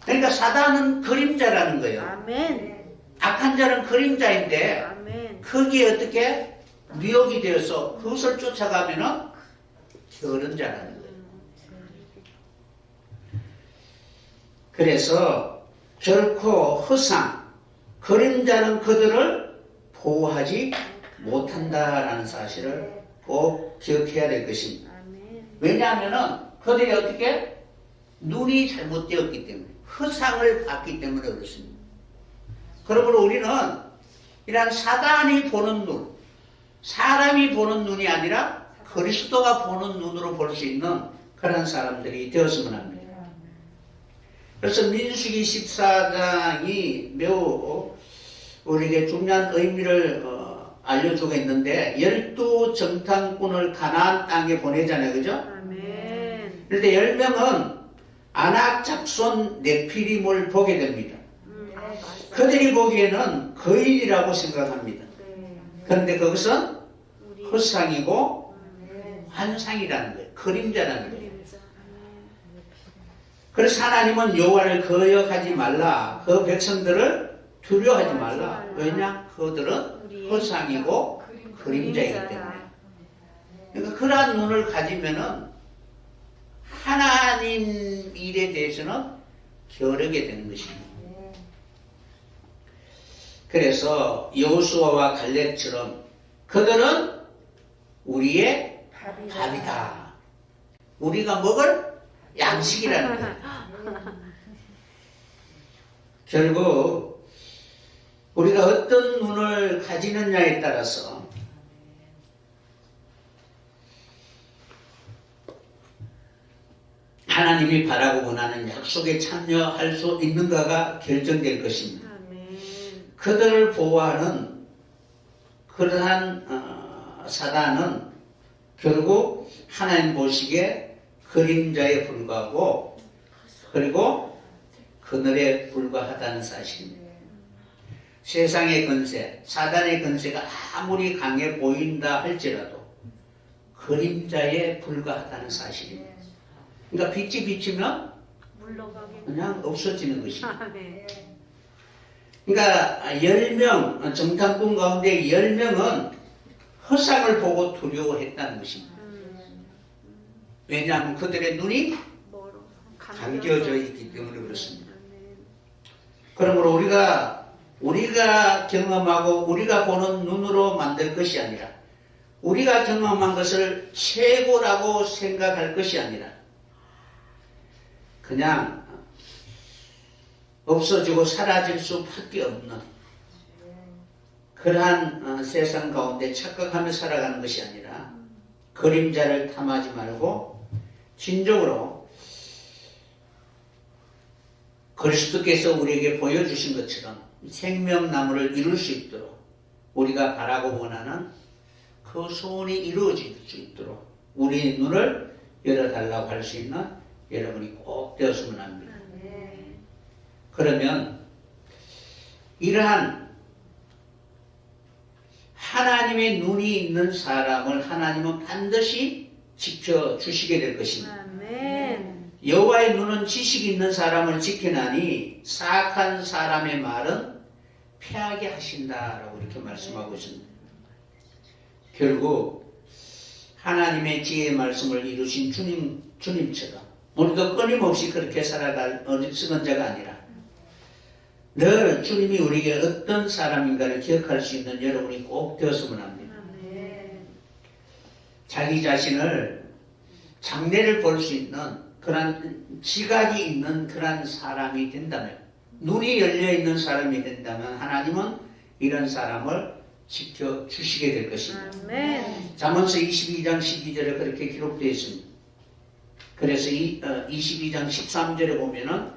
그러니까 사단은 그림자라는 거예요. 아멘. 악한 자는 그림자인데 아멘. 거기에 어떻게 미혹이 되어서 그것을 쫓아가면은 게으른 자라는 거예요. 그래서 결코 허상, 그림자는 그들을 보호하지 못한다라는 사실을 꼭 기억해야 될 것입니다. 왜냐하면은 그들이 어떻게 눈이 잘못되었기 때문에 허상을 봤기 때문에 그렇습니다. 그러므로 우리는 이런 사단이 보는 눈, 사람이 보는 눈이 아니라 그리스도가 보는 눈으로 볼 수 있는 그런 사람들이 되었으면 합니다. 그래서 민수기 14장이 매우 우리에게 중요한 의미를 알려주고 있는데 12정탐꾼을 가나안 땅에 보내잖아요. 그죠? 아멘. 그런데 10명은 아낙 잡손 네피림을 보게 됩니다. 그들이 보기에는 거인이라고 생각합니다. 그런데 그것은 허상이고 환상이라는 거예요. 그림자라는 거예요. 그림자. 그래서 하나님은 여호와를 거역하지 말라. 그 백성들을 두려워하지 말라. 왜냐? 그들은 허상이고 그림자이기 때문에. 그러니까 그러한 눈을 가지면은 하나님 일에 대해서는 겨루게 되는 것입니다. 그래서 여호수아와 갈렙처럼 그들은 우리의 밥이다. 우리가 먹을 양식이라는 거예요. 결국 우리가 어떤 눈을 가지느냐에 따라서 하나님이 바라고 원하는 약속에 참여할 수 있는가가 결정될 것입니다. 그들을 보호하는 그러한 사단은 결국 하나님 보시기에 그림자에 불과하고 그리고 그늘에 불과하다는 사실입니다. 세상의 권세, 사단의 권세가 아무리 강해 보인다 할지라도 그림자에 불과하다는 사실입니다. 그러니까 빛이 비치면 그냥 없어지는 것입니다. 그러니까 10명, 정탐꾼 가운데 10명은 허상을 보고 두려워했다는 것입니다. 왜냐하면 그들의 눈이 감겨져 있기 때문에 그렇습니다. 그러므로 우리가 경험하고 우리가 보는 눈으로 만들 것이 아니라 우리가 경험한 것을 최고라고 생각할 것이 아니라 그냥 없어지고 사라질 수밖에 없는 그러한 세상 가운데 착각하며 살아가는 것이 아니라 그림자를 탐하지 말고 진정으로 그리스도께서 우리에게 보여주신 것처럼 생명나무를 이룰 수 있도록 우리가 바라고 원하는 그 소원이 이루어질 수 있도록 우리 눈을 열어달라고 할 수 있는 여러분이 꼭 되었으면 합니다. 그러면 이러한 하나님의 눈이 있는 사람을 하나님은 반드시 지켜주시게 될 것입니다. 여호와의 눈은 지식 있는 사람을 지켜나니 사악한 사람의 말은 패하게 하신다라고 이렇게 말씀하고 있습니다. 결국 하나님의 지혜의 말씀을 이루신 주님처럼 우리도 끊임없이 그렇게 살아갈 어리석은 자가 아니라 늘 주님이 우리에게 어떤 사람인가를 기억할 수 있는 여러분이 꼭 되었으면 합니다. 자기 자신을 장래를 볼 수 있는 그런 지각이 있는 그런 사람이 된다면 눈이 열려있는 사람이 된다면 하나님은 이런 사람을 지켜주시게 될 것입니다. 잠언서 22장 12절에 그렇게 기록되어 있습니다. 그래서 22장 13절에 보면은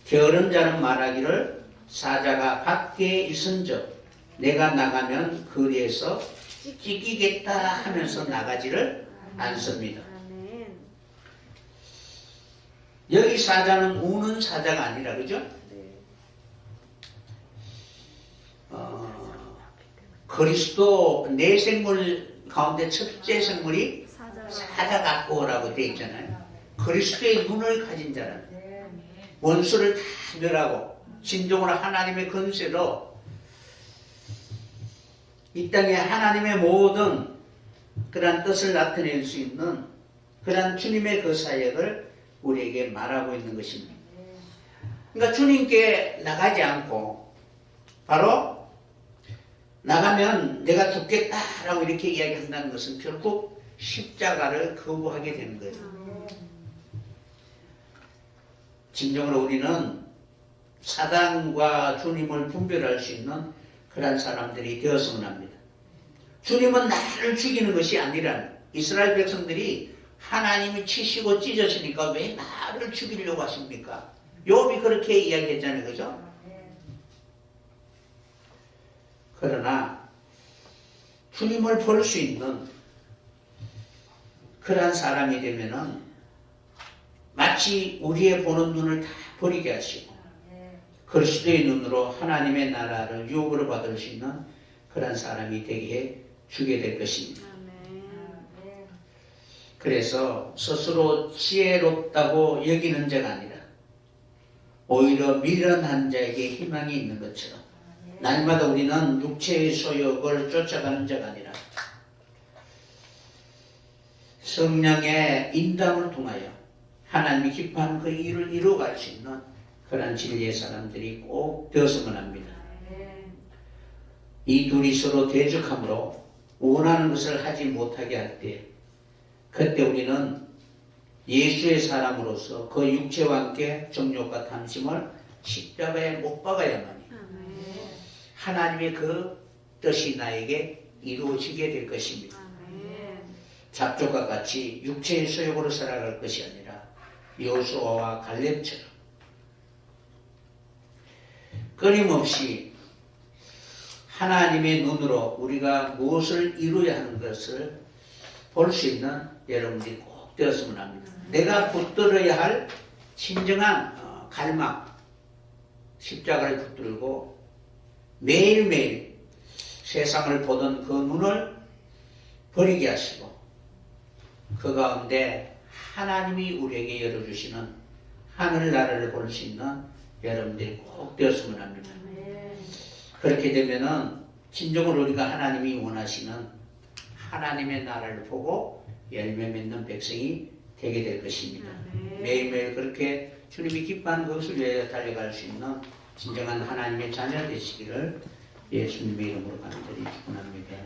게으른 자는 말하기를 사자가 밖에 있은즉 내가 나가면 거리에서 찢기겠다 하면서 나가지를 않습니다. 여기 사자는 우는 사자가 아니라 그죠? 그리스도 내 생물 가운데 첫째 생물이 사자 같고라고 되어 있잖아요. 그리스도의 눈을 가진 자는 원수를 다 멸하고 진정으로 하나님의 권세로 이 땅에 하나님의 모든 그런 뜻을 나타낼 수 있는 그런 주님의 그 사역을 우리에게 말하고 있는 것입니다. 그러니까 주님께 나가지 않고 바로 나가면 내가 죽겠다라고 이렇게 이야기한다는 것은 결국 십자가를 거부하게 되는 거예요. 진정으로 우리는 사단과 주님을 분별할 수 있는 그런 사람들이 되었으면 합니다. 주님은 나를 죽이는 것이 아니라 이스라엘 백성들이 하나님이 치시고 찢으시니까 왜 나를 죽이려고 하십니까? 욥이 그렇게 이야기했잖아요. 그죠? 그러나 주님을 볼 수 있는 그러한 사람이 되면은 마치 우리의 보는 눈을 다 버리게 하시고 그리스도의 눈으로 하나님의 나라를 유업으로 받을 수 있는 그런 사람이 되게 주게 될 것입니다. 그래서 스스로 지혜롭다고 여기는 자가 아니라 오히려 미련한 자에게 희망이 있는 것처럼 날마다 우리는 육체의 소욕을 쫓아가는 자가 아니라 성령의 인담을 통하여 하나님이 기뻐하는 그 일을 이루어갈 수 있는 그런 진리의 사람들이 꼭 되었으면 합니다. 이 둘이 서로 대적함으로 원하는 것을 하지 못하게 할 때 그때 우리는 예수의 사람으로서 그 육체와 함께 정욕과 탐심을 십자가에 못 박아야만이 하나님의 그 뜻이 나에게 이루어지게 될 것입니다. 잡족과 같이 육체의 소욕으로 살아갈 것이 아니라 여호수아와 갈렙처럼 끊임없이 하나님의 눈으로 우리가 무엇을 이루어야 하는 것을 볼 수 있는 여러분들이 꼭 되었으면 합니다. 내가 붙들어야 할 진정한 갈망, 십자가를 붙들고 매일매일 세상을 보던 그 눈을 버리게 하시고 그 가운데 하나님이 우리에게 열어주시는 하늘나라를 볼 수 있는 여러분들이 꼭 되었으면 합니다. 그렇게 되면은 진정으로 우리가 하나님이 원하시는 하나님의 나라를 보고 열매 맺는 백성이 되게 될 것입니다. 매일매일 그렇게 주님이 기뻐하는 것을 위해 달려갈 수 있는 진정한 하나님의 자녀 되시기를 예수님의 이름으로 간절히 축원합니다.